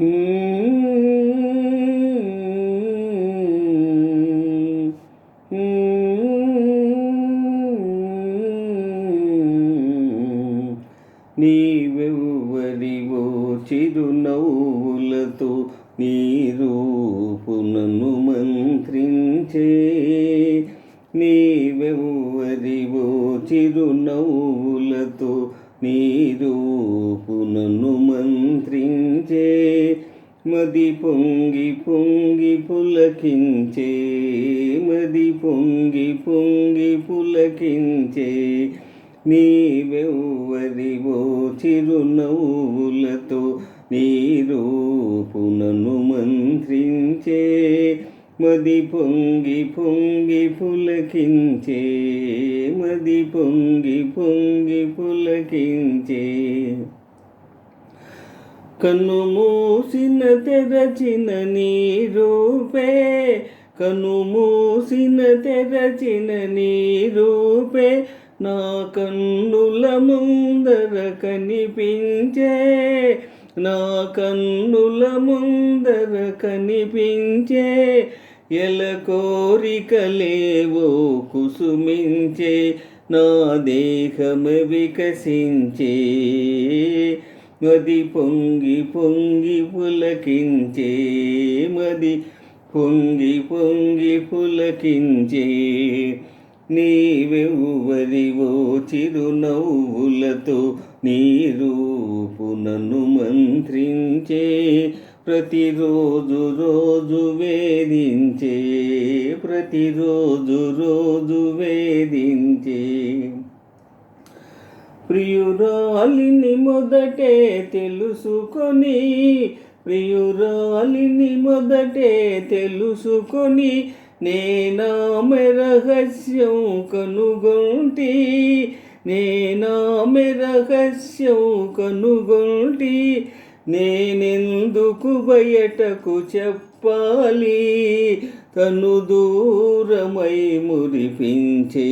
నీవెవ్వరివో చిరునవ్వులతో నీ రూపునను మంత్రించే. నీవెవ్వరివో చిరునవ్వులతో నీ రూపునను మంత్రించే. మది పొంగి పొంగి పులకించే, మది పొంగి పొంగి పులకించే. నీవెవ్వరివో చిరునవ్వులతో నీ రూపునను మంత్రించే. మది పొంగి పొంగి పులకించే, మది పొంగి పొంగి పులకించే. కన్ను మూసిన తెరచిన నీ రూపే, కన్ను మూసిన తెరచిన నీ రూపే నా కన్నుల ముందర కనిపించే. నా కన్నుల ముందర కనిపించే. ఎల కోరికలేవో కుసుమించే, నా దేహము వికసించే. మది పొంగి పొంగి పులకించే, మది పొంగి పొంగి పులకించే. నీవెవ్వరివో చిరునవ్వులతో నీ రూపునను మంత్రించే. ప్రతిరోజు రోజు వేధించే, ప్రతిరోజు రోజు వేధించే. ప్రియురాలిని మొదటే తెలుసుకొని, ప్రియురాలిని మొదటే తెలుసుకొని నేనామె రహస్యం కనుగొంటి, నేనామె రహస్యం కనుగొంటి. నేనెందుకు బయటకు చెప్పాలి, తను దూరమై మురిపించే.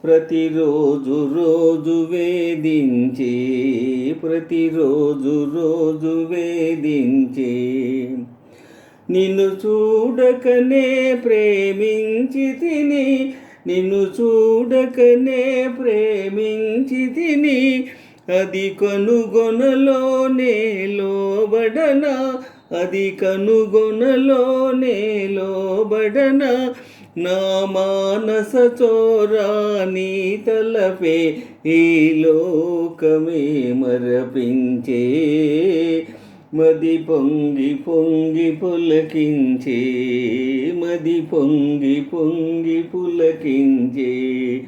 ప్రతిరోజు రోజు వేధించే, ప్రతిరోజు రోజు వేధించే. నిన్ను చూడకనే ప్రేమించి తిని, నిన్ను చూడకనే ప్రేమించి తిని. అది కనుగొనలోనే లోబడనా, అది కనుగొనలోనే లోబడనా. నా మానస చోరాని తలపే ఈ లోకమే మరపించే. మది పొంగి పొంగి పులకించే, మది పొంగి పొంగి పులకించే.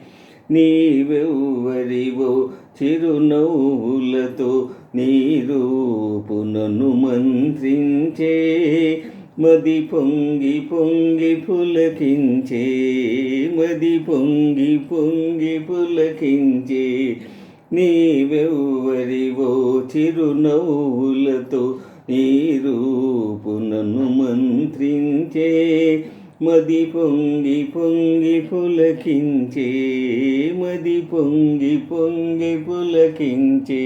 నీవెవ్వరివో చిరునవ్వులతో నీ రూపునను మంత్రించే. మది పొంగి పొంగి పులకించే, మది పొంగి పొంగి పులకించే. నీవెవ్వరివో చిరునవ్వులతో నీ రూపునను మంత్రించే. మది పొంగి పొంగి పులకించే, మది పొంగి పొంగి పులకించే.